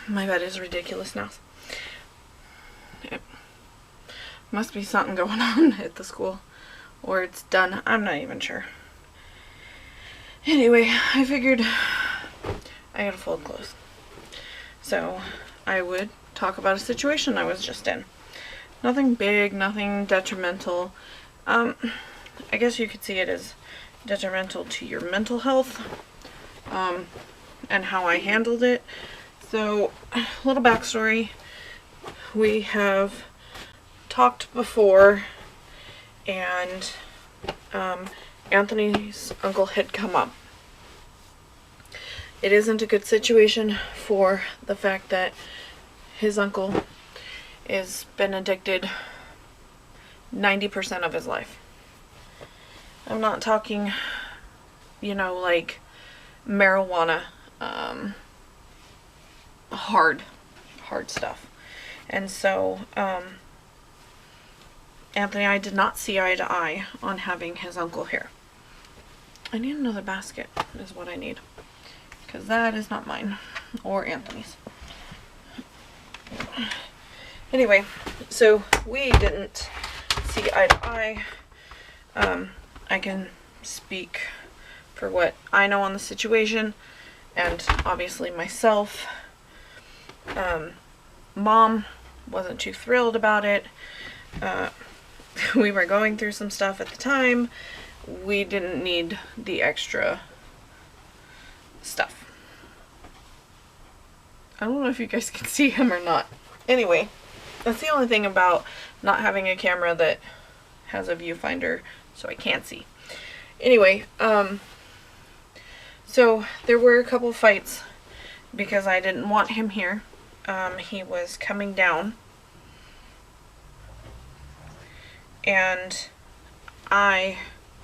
My bed is ridiculous now. It must be something going on at the school. Or it's done. I'm not even sure. Anyway, I figured I gotta fold clothes. So I would talk about a situation I was just in. Nothing big, nothing detrimental. I guess you could see it as detrimental to your mental health, and how I handled it. So, a little backstory. We have talked before, and Anthony's uncle had come up. It isn't a good situation for the fact that his uncle has been addicted 90% of his life. I'm not talking, like marijuana, hard stuff. And so, Anthony and I did not see eye to eye on having his uncle here. I need another basket, is what I need. Because that is not mine, or Anthony's. Anyway, so we didn't see eye to eye. I can speak for what I know on the situation, and obviously myself. Mom wasn't too thrilled about it. We were going through some stuff at the time. We didn't need the extra stuff. I don't know if you guys can see him or not. Anyway, that's the only thing about not having a camera that has a viewfinder, so I can't see. Anyway, so there were a couple fights because I didn't want him here. He was coming down, and I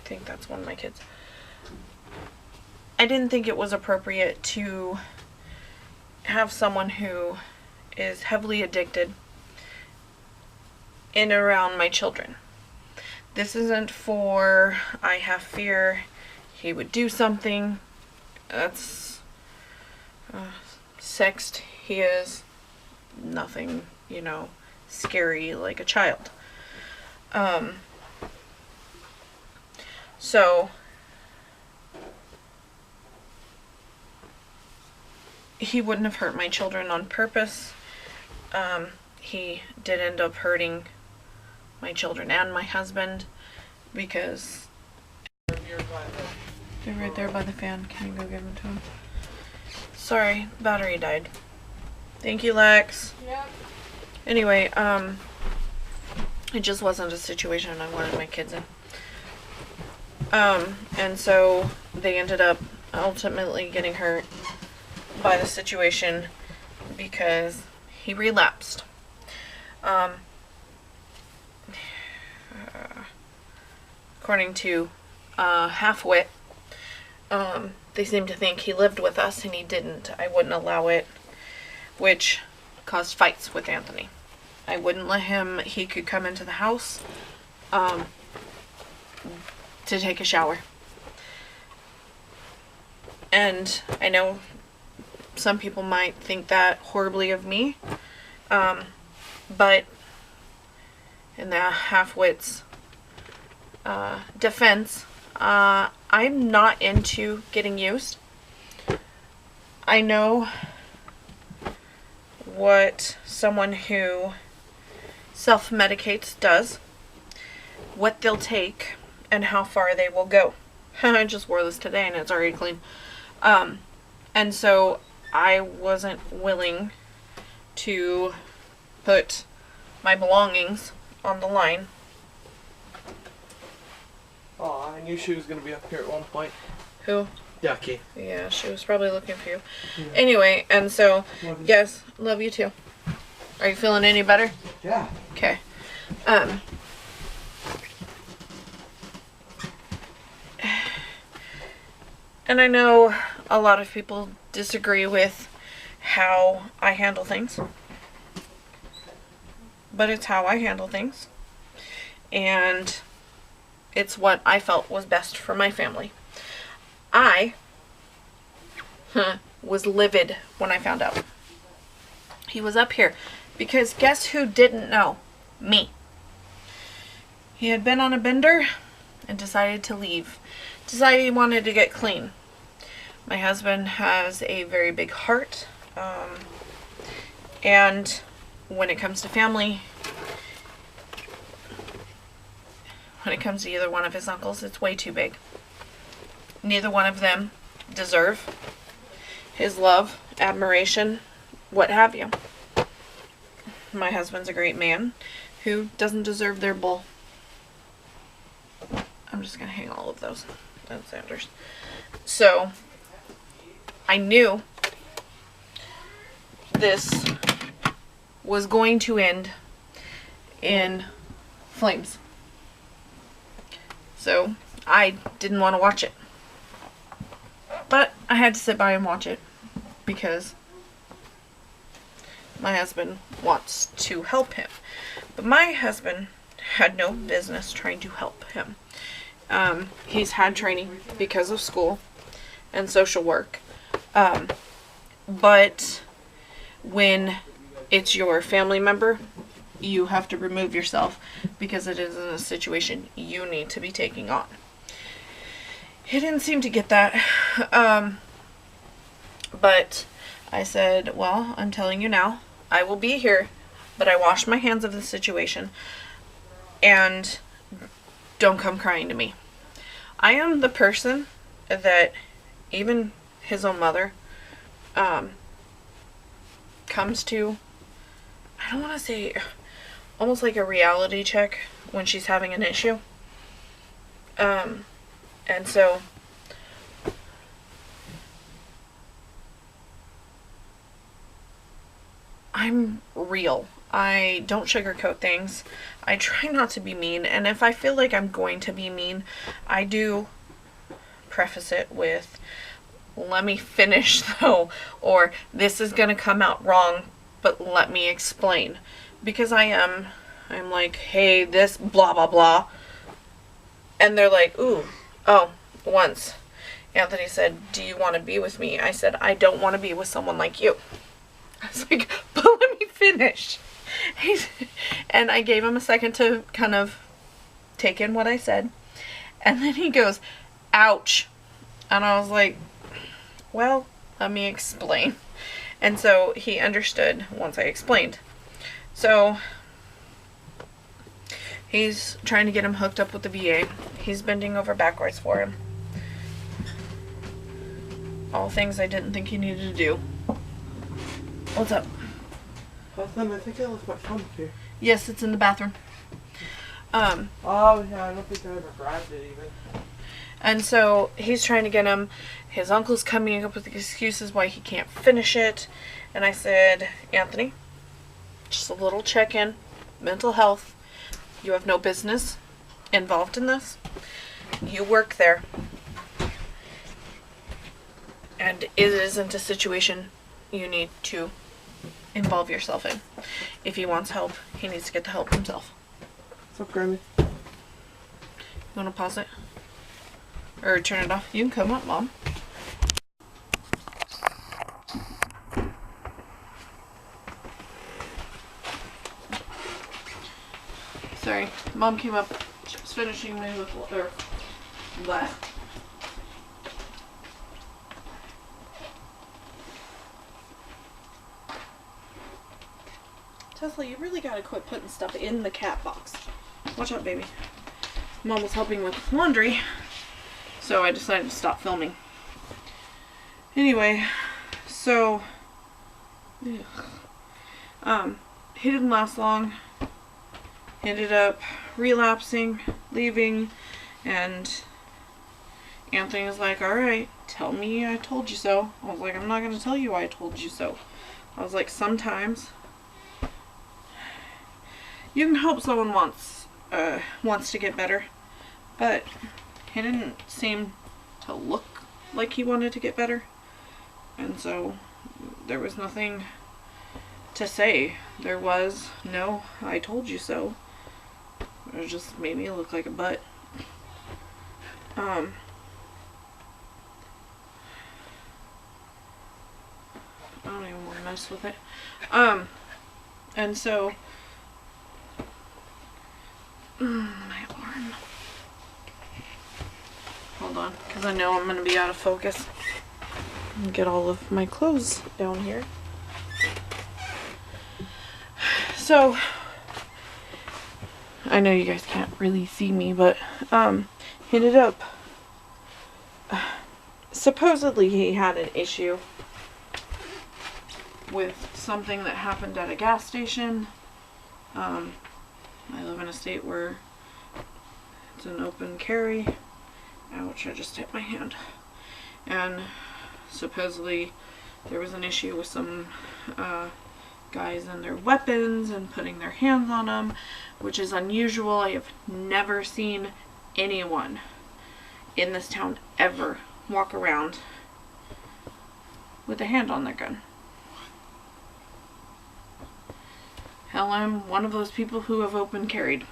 think that's one of my kids. I didn't think it was appropriate to have someone who is heavily addicted in and around my children. This isn't for I have fear he would do something. That's sexed. He is nothing, scary like a child. So he wouldn't have hurt my children on purpose. He did end up hurting my children and my husband because they're right there by the fan. Can you go give them to him? Sorry, battery died. Thank you, Lex. Yep. Anyway, it just wasn't a situation I wanted my kids in. And so they ended up ultimately getting hurt by the situation because he relapsed. According to Half-Wit, they seem to think he lived with us and he didn't. I wouldn't allow it, which caused fights with Anthony. I wouldn't let him, he could come into the house to take a shower. And I know some people might think that horribly of me, but in the Half-Wit's defense, I'm not into getting used. I know what someone who self-medicates does, what they'll take, and how far they will go. I just wore this today and it's already clean. And so I wasn't willing to put my belongings on the line. Oh, I knew she was going to be up here at one point. Who? Ducky. Yeah, she was probably looking for you. Yeah. Anyway, and so, yes, love you too. Are you feeling any better? Yeah. Okay. And I know a lot of people disagree with how I handle things. But it's how I handle things. And it's what I felt was best for my family. I was livid when I found out. He was up here because guess who didn't know? Me. He had been on a bender and decided to leave. Decided he wanted to get clean. My husband has a very big heart. And when it comes to family, when it comes to either one of his uncles, it's way too big. Neither one of them deserve his love, admiration, what have you. My husband's a great man who doesn't deserve their bull. I'm just going to hang all of those. That's Sanders. So, I knew this was going to end in flames. So, I didn't want to watch it. But I had to sit by and watch it because my husband wants to help him. But my husband had no business trying to help him. He's had training because of school and social work. But when it's your family member, you have to remove yourself because it isn't a situation you need to be taking on. He didn't seem to get that. But I said, well, I'm telling you now, I will be here, but I washed my hands of the situation, and don't come crying to me. I am the person that even his own mother comes to, I don't want to say, almost like a reality check when she's having an issue. And so I'm real. I don't sugarcoat things. I try not to be mean. And if I feel like I'm going to be mean, I do preface it with, let me finish though, or this is going to come out wrong, but let me explain. Because I'm like, hey, this blah, blah, blah. And they're like, ooh, oh, once Anthony said, do you want to be with me? I said, I don't want to be with someone like you. I was like, but let me finish. And I gave him a second to kind of take in what I said. And then he goes, ouch. And I was like, well, let me explain. And so he understood once I explained. So he's trying to get him hooked up with the VA. He's bending over backwards for him. All things I didn't think he needed to do. What's up? Nothing. I think I left my phone here. Yes, it's in the bathroom. Oh, yeah, I don't think I ever grabbed it even. And so he's trying to get him. His uncle's coming up with excuses why he can't finish it. And I said, Anthony, just a little check-in. Mental health. You have no business involved in this. You work there. And it isn't a situation you need to involve yourself in. If he wants help, he needs to get the help himself. What's up, Grammy? You want to pause it? Or turn it off? You can come up, Mom. Sorry, Mom came up. She was finishing me with blah. Tesla, you really gotta quit putting stuff in the cat box. Watch out, baby. Mom was helping with laundry, so I decided to stop filming. Anyway, so he didn't last long. He ended up relapsing, leaving, and Anthony was like, alright, tell me I told you so. I was like, I'm not gonna tell you I told you so. I was like, sometimes you can help someone wants to get better, but he didn't seem to look like he wanted to get better, and so there was nothing to say. There was no I told you so. It just made me look like a butt. I don't even want to mess with it. And so my arm. Hold on, because I know I'm gonna be out of focus. Get all of my clothes down here. So I know you guys can't really see me, but he ended up supposedly he had an issue with something that happened at a gas station. I live in a state where it's an open carry. Ouch, I just hit my hand. And supposedly there was an issue with some guys and their weapons and putting their hands on them, which is unusual. I have never seen anyone in this town ever walk around with a hand on their gun. Hell, I'm one of those people who have open carried.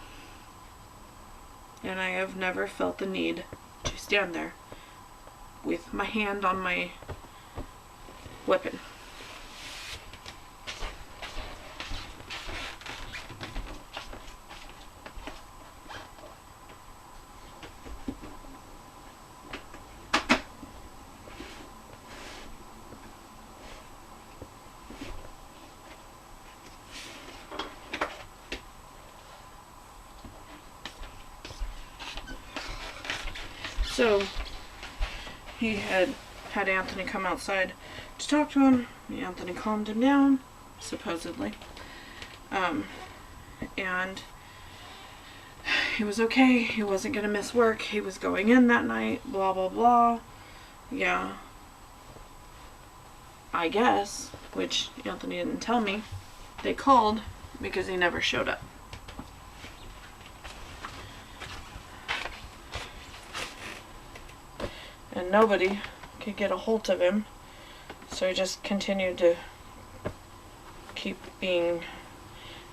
And I have never felt the need to stand there with my hand on my weapon. So he had Anthony come outside to talk to him. Anthony calmed him down, supposedly. And he was okay. He wasn't going to miss work. He was going in that night, blah, blah, blah. Yeah. I guess, which Anthony didn't tell me, they called because he never showed up. And nobody could get a hold of him, so he just continued to keep being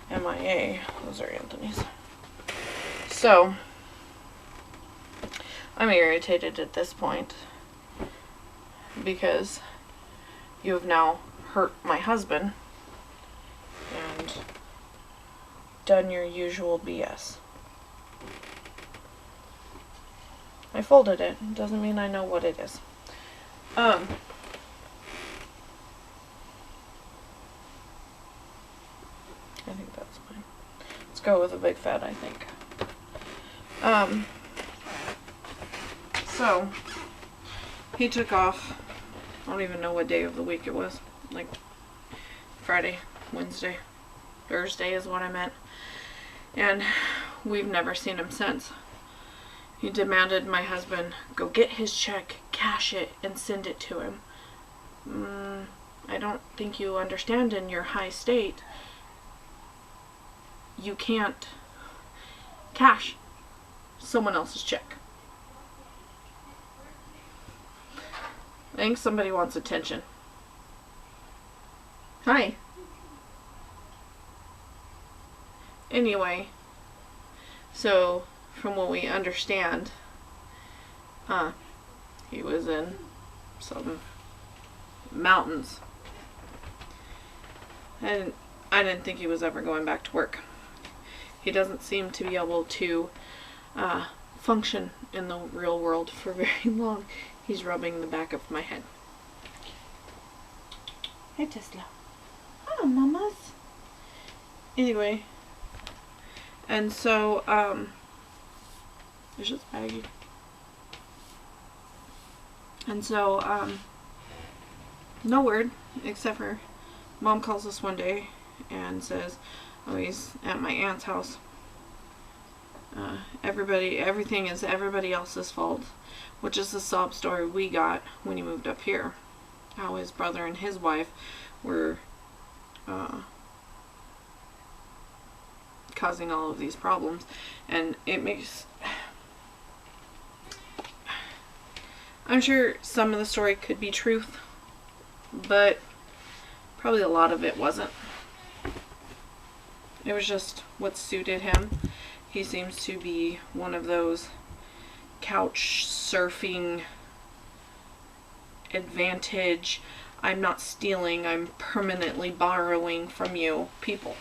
MIA. Those are Anthony's. So I'm irritated at this point because you have now hurt my husband and done your usual BS. I folded it. Doesn't mean I know what it is. I think that's fine. Let's go with a big fat, I think. So he took off. I don't even know what day of the week it was. Like Friday, Wednesday, Thursday is what I meant. And we've never seen him since. He demanded my husband go get his check, cash it, and send it to him. I don't think you understand, in your high state, you can't cash someone else's check. I think somebody wants attention. Hi. Anyway, so from what we understand, he was in some mountains. And I didn't think he was ever going back to work. He doesn't seem to be able to function in the real world for very long. He's rubbing the back of my head. Hey, Tesla. Oh, mamas. Anyway. And so, there's just baggy. And so, no word, except for Mom calls us one day and says, oh, he's at my aunt's house. Everything is everybody else's fault, which is the sob story we got when he moved up here. How his brother and his wife were causing all of these problems. And it makes... I'm sure some of the story could be truth, but probably a lot of it wasn't. It was just what suited him. He seems to be one of those couch surfing advantage. I'm not stealing, I'm permanently borrowing from you people.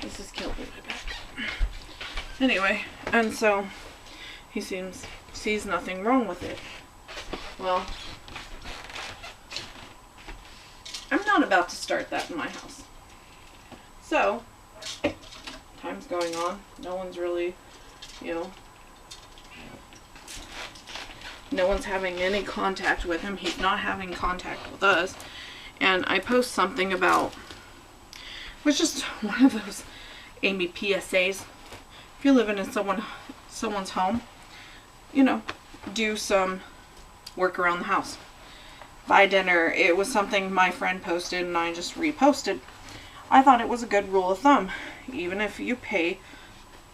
This is killing my back. Anyway, and so he sees nothing wrong with it. Well, I'm not about to start that in my house. So, time's going on. No one's really, no one's having any contact with him. He's not having contact with us. And I post something about, it was just one of those Amy PSAs. If you're living in someone's home, do some work around the house. Buy dinner. It was something my friend posted and I just reposted. I thought it was a good rule of thumb. Even if you pay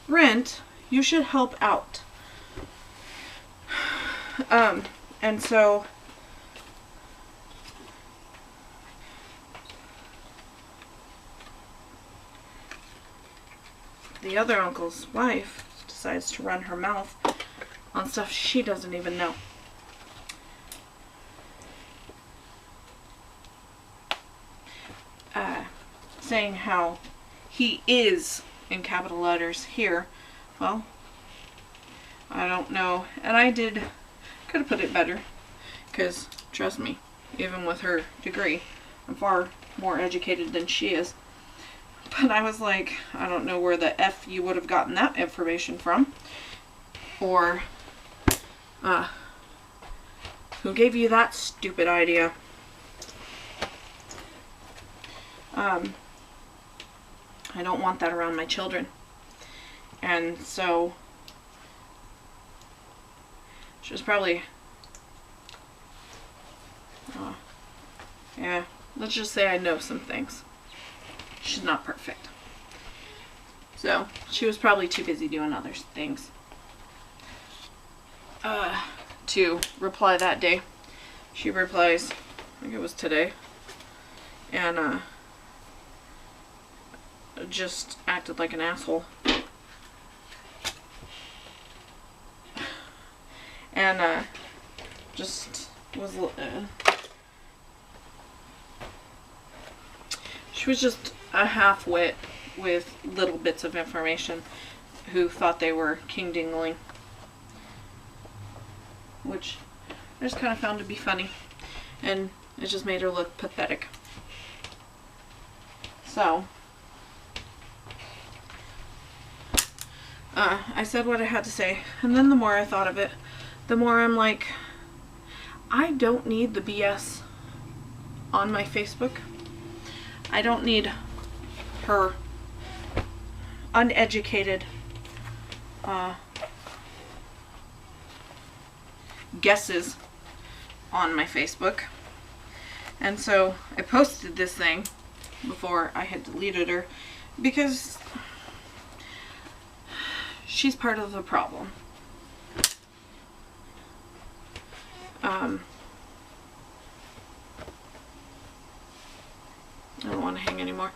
rent, you should help out. And so the other uncle's wife decides to run her mouth on stuff she doesn't even know. Saying how he is, in capital letters, here. Well, I don't know. And I could have put it better. Because, trust me, even with her degree, I'm far more educated than she is. But I was like, I don't know where the F you would have gotten that information from. Or, who gave you that stupid idea? I don't want that around my children. And so, she was probably, yeah, let's just say I know some things. She's not perfect. So, she was probably too busy doing other things to reply that day. She replies, I think it was today, and just acted like an asshole. And just was she was just a half-wit with little bits of information who thought they were king dingling, which I just kind of found to be funny, and it just made her look pathetic. So I said what I had to say, and then the more I thought of it, the more I'm like, I don't need the BS on my Facebook. I don't need her uneducated guesses on my Facebook. And so I posted this thing before I had deleted her because she's part of the problem. I don't want to hang anymore.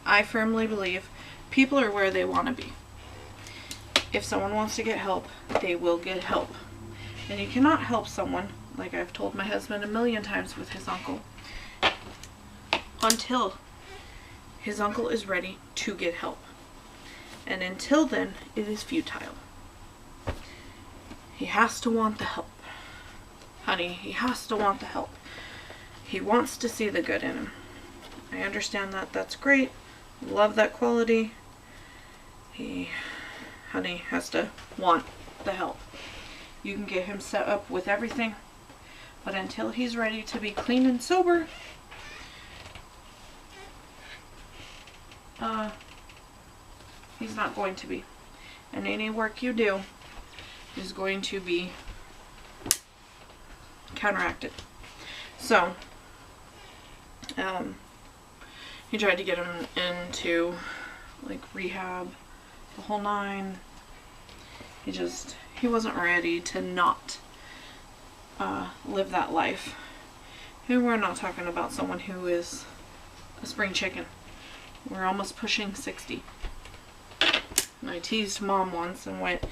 I firmly believe people are where they want to be. If someone wants to get help, they will get help. And you cannot help someone, like I've told my husband a million times with his uncle, until his uncle is ready to get help. And until then, it is futile. He has to want the help. Honey, he has to want the help. He wants to see the good in him. I understand that. That's great. Love that quality. Honey has to want the help. You can get him set up with everything, but until he's ready to be clean and sober, he's not going to be. And any work you do is going to be counteracted. So, he tried to get him into like rehab, the whole nine. He wasn't ready to not live that life. And we're not talking about someone who is a spring chicken. We're almost pushing 60. And I teased Mom once and went,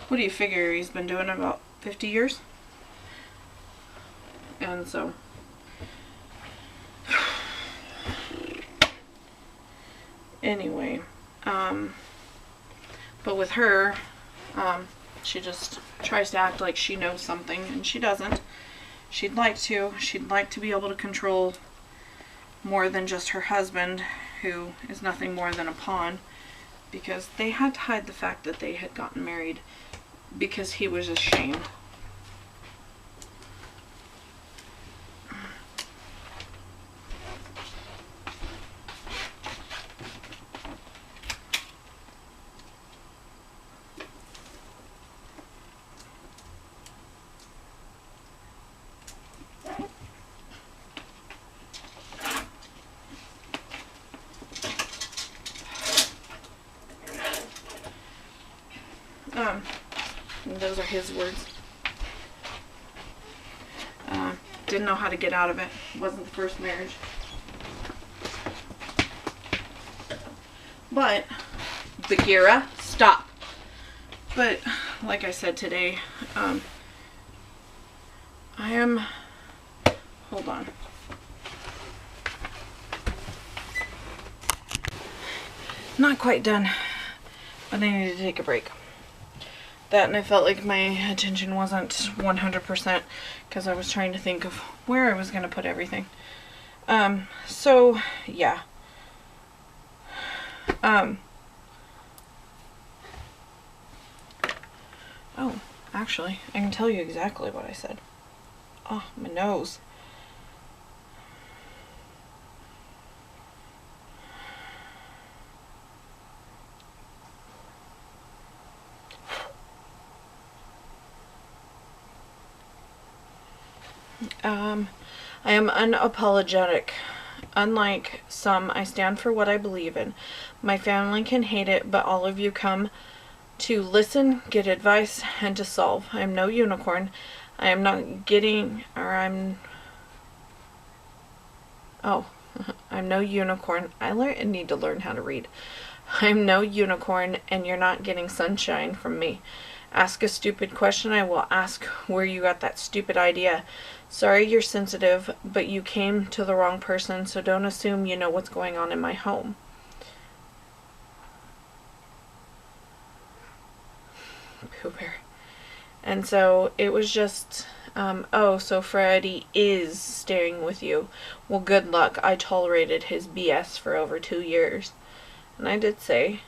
what do you figure he's been doing about 50 years? And so, anyway, but with her, she just tries to act like she knows something, and she doesn't. She'd like to be able to control more than just her husband, who is nothing more than a pawn, because they had to hide the fact that they had gotten married because he was ashamed. Those are his words. Didn't know how to get out of it. Wasn't the first marriage. But, Bagheera, stop. But, like I said today, I am, hold on. Not quite done, but I need to take a break. That, and I felt like my attention wasn't 100% because I was trying to think of where I was going to put everything. So, yeah. Oh, actually, I can tell you exactly what I said. Oh, my nose. I am unapologetic. Unlike some, I stand for what I believe in. My family can hate it, but all of you come to listen, get advice, and to solve. I am no unicorn. I am not getting, or I'm no unicorn. I need to learn how to read. I'm no unicorn, and you're not getting sunshine from me. Ask a stupid question, I will ask where you got that stupid idea. Sorry you're sensitive, but you came to the wrong person, so don't assume you know what's going on in my home. Pooh Bear. And so it was just, oh, so Freddy is staying with you. Well, good luck. I tolerated his BS for over 2 years. And I did say,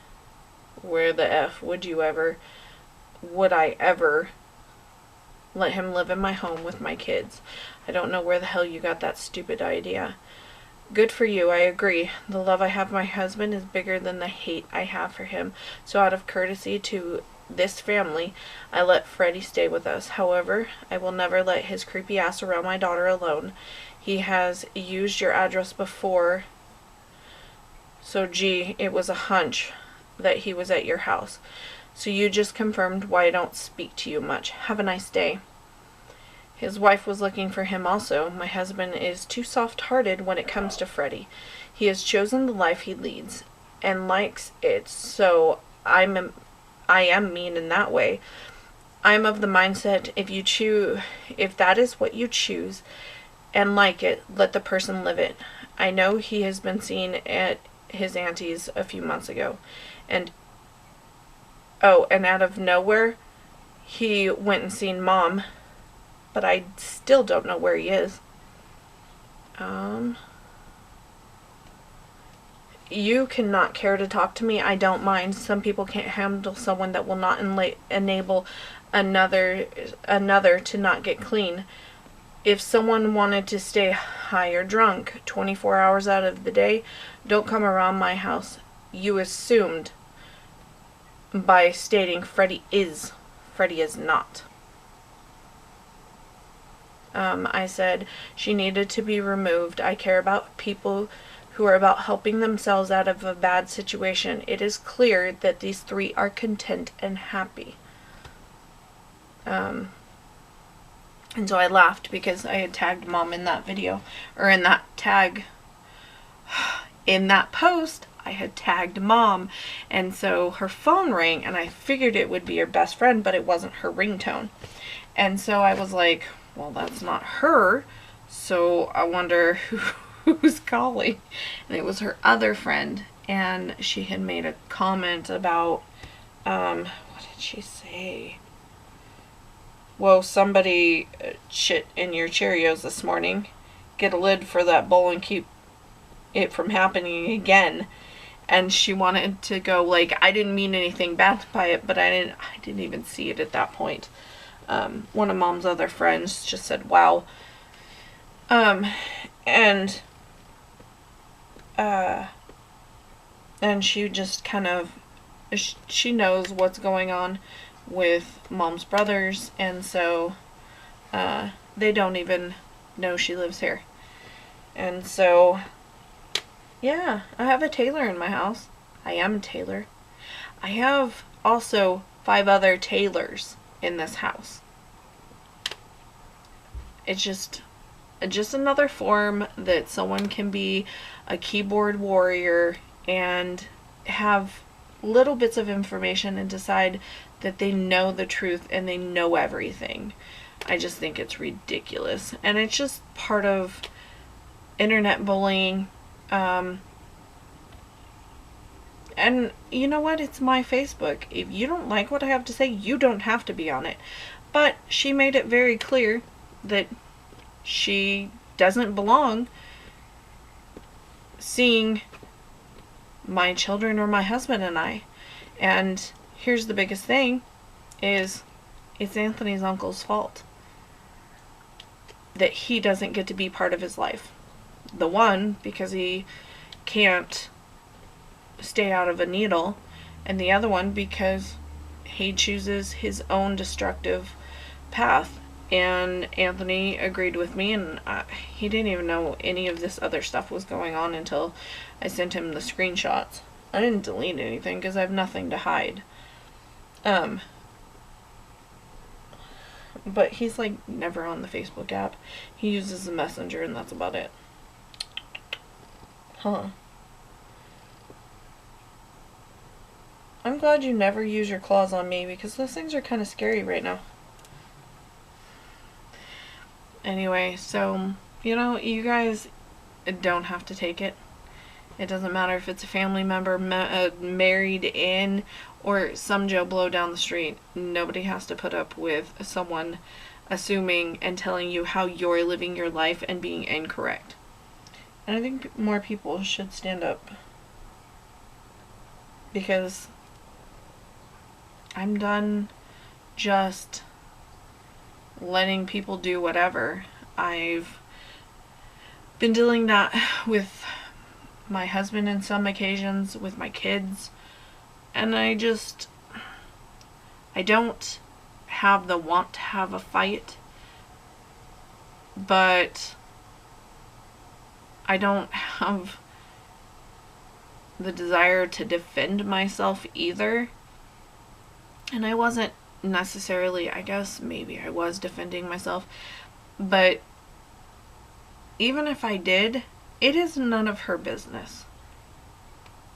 where the F would I ever let him live in my home with my kids? I don't know where the hell you got that stupid idea. Good for you, I agree. The love I have for my husband is bigger than the hate I have for him. So out of courtesy to this family, I let Freddy stay with us. However, I will never let his creepy ass around my daughter alone. He has used your address before. So gee, it was a hunch that he was at your house. So you just confirmed why I don't speak to you much. Have a nice day. His wife was looking for him also. My husband is too soft-hearted when it comes to Freddy. He has chosen the life he leads and likes it, so I am mean in that way. I'm of the mindset if that is what you choose and like it, let the person live it. I know he has been seen at his auntie's a few months ago, and out of nowhere, he went and seen Mom, but I still don't know where he is. You cannot care to talk to me. I don't mind. Some people can't handle someone that will not enable another to not get clean. If someone wanted to stay high or drunk 24 hours out of the day, don't come around my house. You assumed by stating Freddy is Freddie is not. I said she needed to be removed. I care about people who are about helping themselves out of a bad situation. It is clear that these three are content and happy. And so I laughed because I had tagged Mom in that video, or in that tag, in that post, I had tagged Mom, and so her phone rang, and I figured it would be her best friend, but it wasn't her ringtone. And so I was like, well, that's not her, so I wonder who's calling. And it was her other friend, and she had made a comment about, what did she say? Whoa, somebody shit in your Cheerios this morning. Get a lid for that bowl and keep it from happening again. And she wanted to go, like, I didn't mean anything bad by it, but I didn't even see it at that point. One of Mom's other friends just said, wow. And she just kind of, she knows what's going on with Mom's brothers, and so they don't even know she lives here. And so, yeah, I have a Taylor in my house. I am a Taylor. I have also 5 other Taylors in this house. It's just another form that someone can be a keyboard warrior and have little bits of information and decide that they know the truth and they know everything. I just think it's ridiculous. And it's just part of internet bullying. And you know what? It's my Facebook. If you don't like what I have to say, you don't have to be on it. But she made it very clear that she doesn't belong seeing my children or my husband and I. And here's the biggest thing is it's Anthony's uncle's fault that he doesn't get to be part of his life. The one, because he can't stay out of a needle, and the other one because he chooses his own destructive path. And Anthony agreed with me, and he didn't even know any of this other stuff was going on until I sent him the screenshots. I didn't delete anything because I have nothing to hide. But he's like never on the Facebook app. He uses the Messenger, and that's about it. Huh. I'm glad you never use your claws on me, because those things are kind of scary right now. Anyway, so, you know, you guys don't have to take it. It doesn't matter if it's a family member married in or some Joe Blow down the street. Nobody has to put up with someone assuming and telling you how you're living your life and being incorrect. And I think more people should stand up. Because I'm done just letting people do whatever. I've been dealing that with my husband in some occasions, with my kids, and I don't have the want to have a fight, but I don't have the desire to defend myself either. And I wasn't necessarily, I guess maybe I was defending myself, but even if I did, it is none of her business.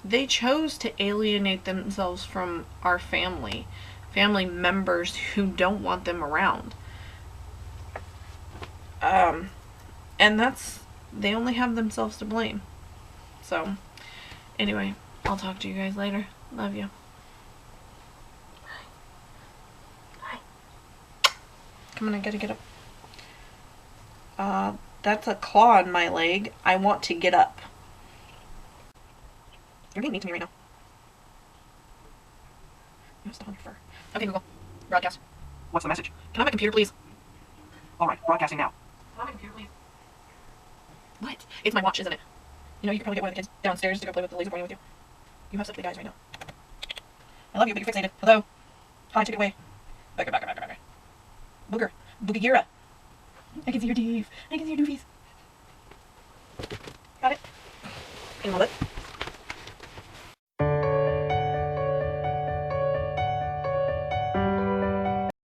They chose to alienate themselves from our family members who don't want them around. And they only have themselves to blame. So, anyway, I'll talk to you guys later. Love you. Come on, I gotta get up. That's a claw on my leg. I want to get up. You're being mean to me right now. You have stuff on your fur. Okay, Google. Broadcast. What's the message? Can I have my computer, please? Alright, broadcasting now. Can I have my computer, please? What? It's my watch, isn't it? You know, you could probably get one of the kids downstairs to go play with the laser pointer with you. You have such big eyes right now. I love you, but you're fixated. Hello? Hi, take it away. Booger, booger, booger, booger. Booger. Boogagira. I can see your teeth. I can see your doofies. Got it? In my lip.